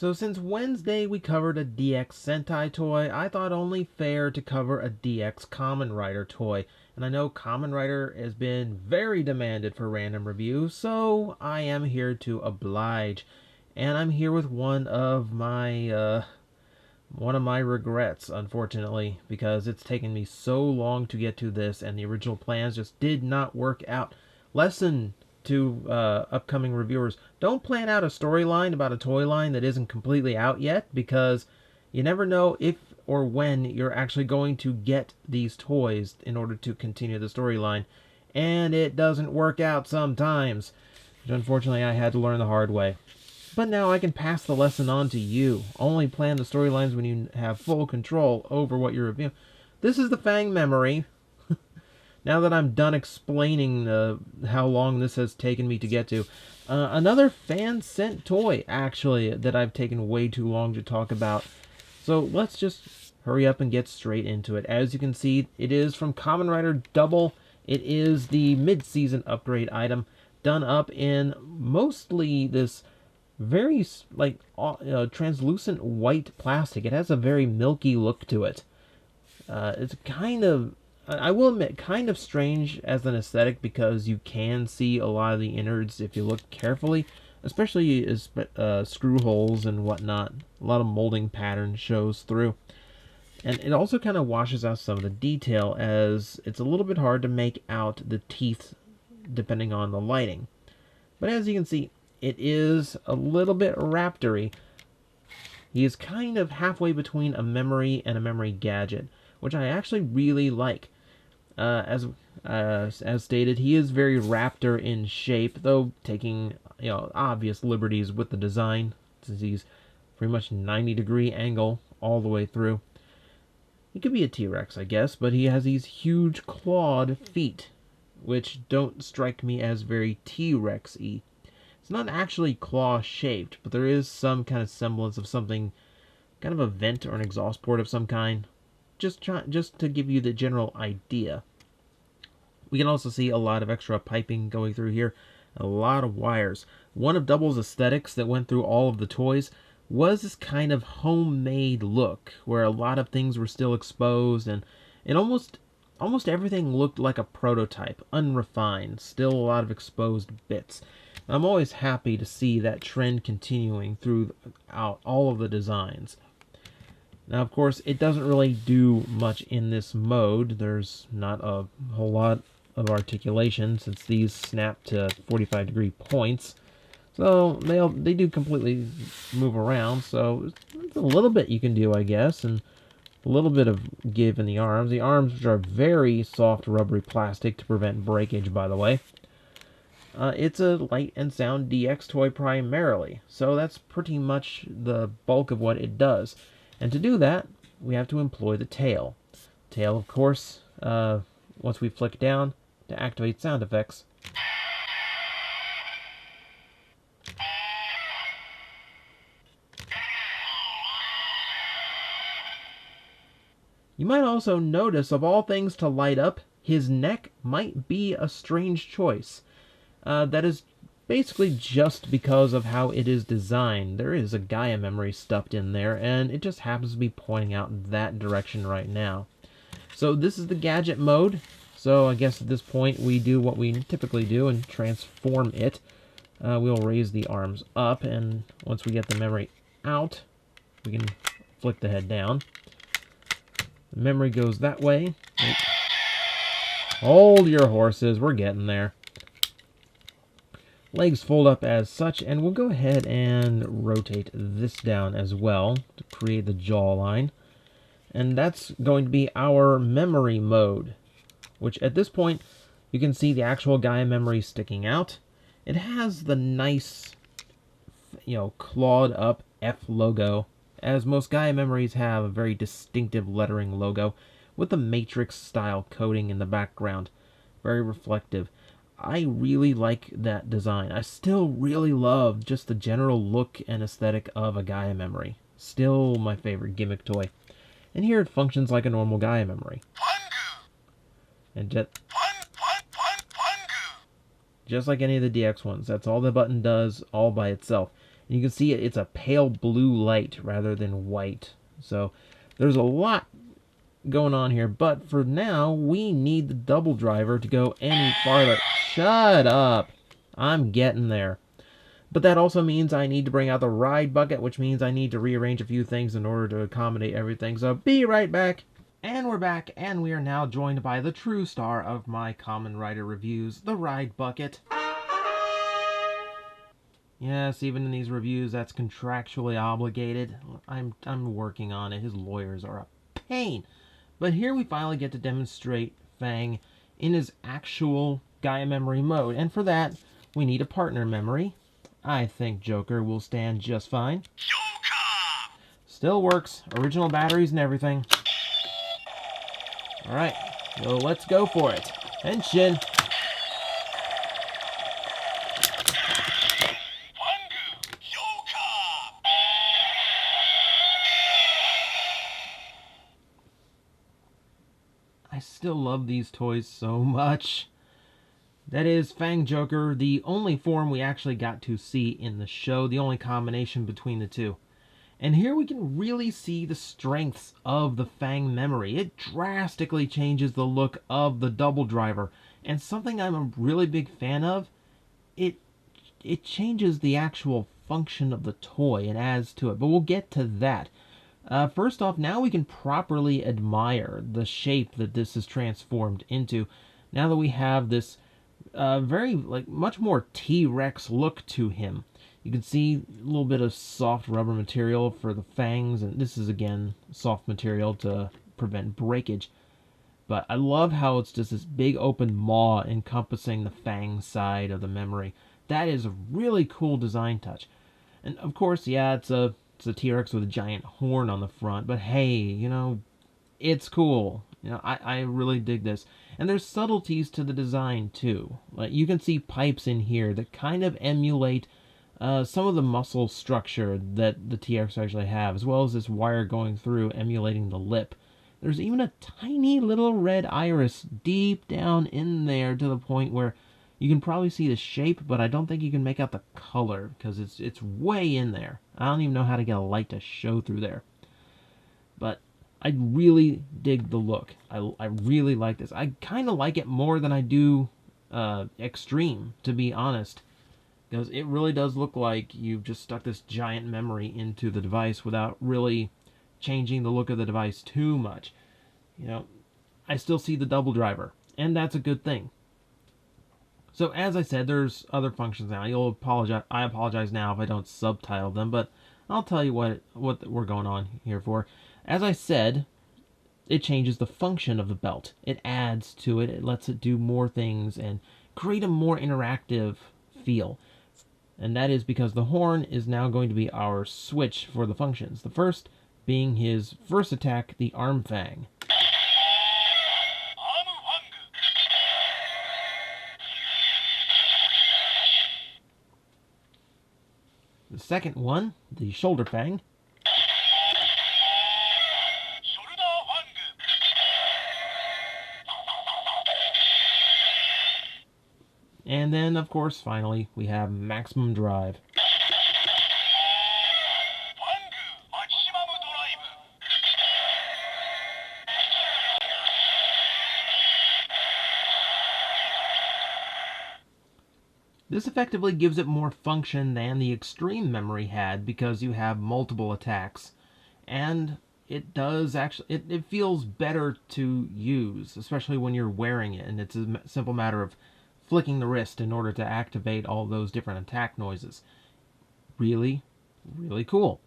So since Wednesday we covered a DX Sentai toy, I thought only fair to cover a DX Kamen Rider toy. And I know Kamen Rider has been very demanded for random reviews, so I am here to oblige. And I'm here with one of my regrets, unfortunately, because it's taken me so long to get to this, and the original plans just did not work out. Lesson to upcoming reviewers: don't plan out a storyline about a toy line that isn't completely out yet, because you never know if or when you're actually going to get these toys in order to continue the storyline, and it doesn't work out sometimes, which unfortunately I had to learn the hard way. But now I can pass the lesson on to you. Only plan the storylines when you have full control over what you're reviewing. This is the Fang memory. Now that I'm done explaining how long this has taken me to get to, another fan-sent toy, actually, that I've taken way too long to talk about. So let's just hurry up and get straight into it. As you can see, it is from Kamen Rider Double. It is the mid-season upgrade item, done up in mostly this very translucent white plastic. It has a very milky look to it. It's kind of, I will admit, kind of strange as an aesthetic, because you can see a lot of the innards if you look carefully, especially as screw holes and whatnot. A lot of molding pattern shows through. And it also kind of washes out some of the detail, as it's a little bit hard to make out the teeth depending on the lighting. But as you can see, it is a little bit raptory. He is kind of halfway between a memory and a memory gadget, which I actually really like. As stated, he is very raptor in shape, though taking obvious liberties with the design, since he's pretty much 90-degree angle all the way through. He could be a T-Rex, I guess, but he has these huge clawed feet, which don't strike me as very T-Rex-y. It's not actually claw-shaped, but there is some kind of semblance of something, kind of a vent or an exhaust port of some kind, just to give you the general idea. We can also see a lot of extra piping going through here, a lot of wires. One of Double's aesthetics that went through all of the toys was this kind of homemade look, where a lot of things were still exposed, and almost everything looked like a prototype, unrefined, still a lot of exposed bits. I'm always happy to see that trend continuing throughout all of the designs. Now, of course, it doesn't really do much in this mode. There's not a whole lot of articulation, since these snap to 45-degree points. So they do completely move around, so it's a little bit you can do, I guess, and a little bit of give in the arms. The arms, which are very soft, rubbery plastic to prevent breakage, by the way. It's a light and sound DX toy primarily, so that's pretty much the bulk of what it does. And to do that, we have to employ the tail. Tail, of course, once we flick down to activate sound effects. You might also notice, of all things to light up, his neck might be a strange choice. That is basically just because of how it is designed. There is a Gaia memory stuffed in there, and it just happens to be pointing out that direction right now. So this is the gadget mode. So I guess at this point we do what we typically do and transform it. We'll raise the arms up, and once we get the memory out, we can flick the head down. The memory goes that way. Hold your horses, we're getting there. Legs fold up as such, and we'll go ahead and rotate this down as well to create the jawline. And that's going to be our memory mode, which at this point you can see the actual Gaia memory sticking out. It has the nice, clawed up F logo, as most Gaia memories have a very distinctive lettering logo with the Matrix style coating in the background. Very reflective. I really like that design. I still really love just the general look and aesthetic of a Gaia memory. Still my favorite gimmick toy. And here it functions like a normal Gaia memory. And just like any of the DX ones, that's all the button does all by itself. And you can see it's a pale blue light rather than white. So there's a lot going on here, but for now, we need the double driver to go any farther. Shut up! I'm getting there. But that also means I need to bring out the ride bucket, which means I need to rearrange a few things in order to accommodate everything. So be right back. And we're back, and we are now joined by the true star of my Kamen Rider reviews, the ride bucket. Yes, even in these reviews, that's contractually obligated. I'm working on it. His lawyers are a pain. But here we finally get to demonstrate Fang in his actual Gaia memory mode. And for that, we need a partner memory. I think Joker will stand just fine. Joker! Still works. Original batteries and everything. Alright, so let's go for it. Henshin! I still love these toys so much. That is Fang Joker, the only form we actually got to see in the show, the only combination between the two. And here we can really see the strengths of the Fang memory. It drastically changes the look of the double driver. And something I'm a really big fan of, it changes the actual function of the toy and adds to it. But we'll get to that. First off, now we can properly admire the shape that this is transformed into. Now that we have this very, much more T-Rex look to him. You can see a little bit of soft rubber material for the fangs, and this is, again, soft material to prevent breakage. But I love how it's just this big open maw encompassing the fang side of the memory. That is a really cool design touch. And, of course, yeah, it's a T-Rex with a giant horn on the front, but hey, you know, it's cool. You know, I really dig this. And there's subtleties to the design, too. Like, you can see pipes in here that kind of emulate some of the muscle structure that the T-Rex actually have, as well as this wire going through emulating the lip. There's even a tiny little red iris deep down in there to the point where you can probably see the shape, but I don't think you can make out the color because it's way in there. I don't even know how to get a light to show through there. But I really dig the look. I really like this. I kind of like it more than I do Extreme, to be honest. Because it really does look like you've just stuck this giant memory into the device without really changing the look of the device too much. You know, I still see the double driver, and that's a good thing. So as I said, there's other functions now. I apologize now if I don't subtitle them, but I'll tell you what we're going on here for. As I said, it changes the function of the belt. It adds to it. It lets it do more things and create a more interactive feel. And that is because the horn is now going to be our switch for the functions. The first being his first attack, the Arm Fang. The second one, the Shoulder Fang. And then, of course, finally, we have Maximum Drive. This effectively gives it more function than the Extreme memory had because you have multiple attacks. And it does actually, it feels better to use, especially when you're wearing it. And it's a simple matter of flicking the wrist in order to activate all those different attack noises. Really, really cool.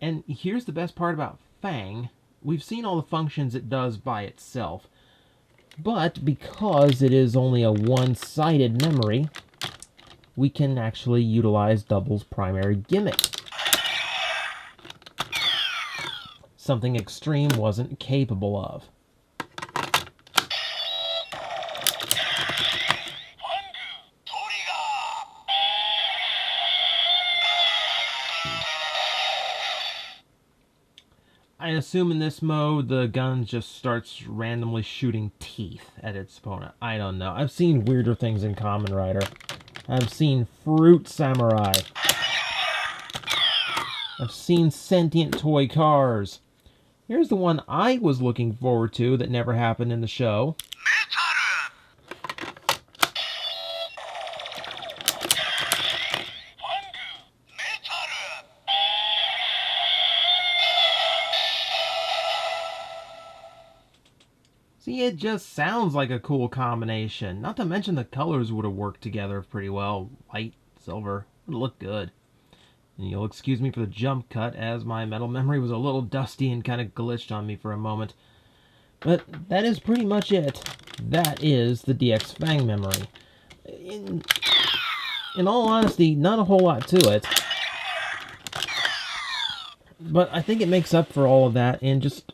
And here's the best part about Fang. We've seen all the functions it does by itself. But because it is only a one-sided memory, we can actually utilize Double's primary gimmick. Something Extreme wasn't capable of. I assume in this mode, the gun just starts randomly shooting teeth at its opponent. I don't know. I've seen weirder things in Kamen Rider. I've seen Fruit Samurai. I've seen sentient toy cars. Here's the one I was looking forward to that never happened in the show. See, it just sounds like a cool combination. Not to mention the colors would have worked together pretty well. White, silver, would look good. And you'll excuse me for the jump cut, as my metal memory was a little dusty and kind of glitched on me for a moment. But that is pretty much it. That is the DX Fang memory. In all honesty, not a whole lot to it. But I think it makes up for all of that in just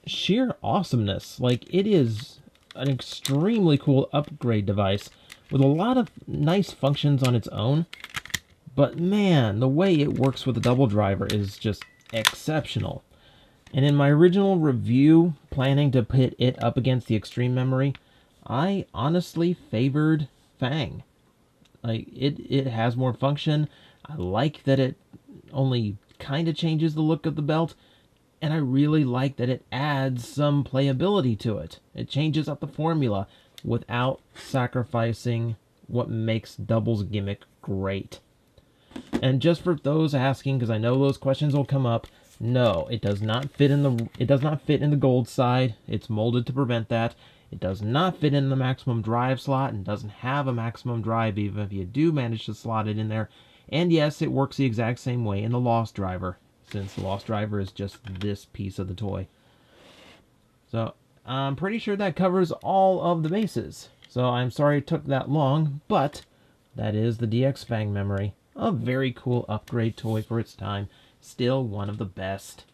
sheer awesomeness. Like, it is an extremely cool upgrade device with a lot of nice functions on its own. But man, the way it works with the double driver is just exceptional. And in my original review, planning to pit it up against the Extreme Memory, I honestly favored Fang. Like, it has more function. I like that it only kind of changes the look of the belt. And I really like that it adds some playability to it. It changes up the formula without sacrificing what makes Double's gimmick great. And just for those asking, because I know those questions will come up, no, it does not fit in the gold side. It's molded to prevent that. It does not fit in the maximum drive slot and doesn't have a maximum drive even if you do manage to slot it in there. And yes, it works the exact same way in the Lost Driver, since the Lost Driver is just this piece of the toy. So I'm pretty sure that covers all of the bases. So I'm sorry it took that long, but that is the DX Fang memory. A very cool upgrade toy for its time. Still one of the best.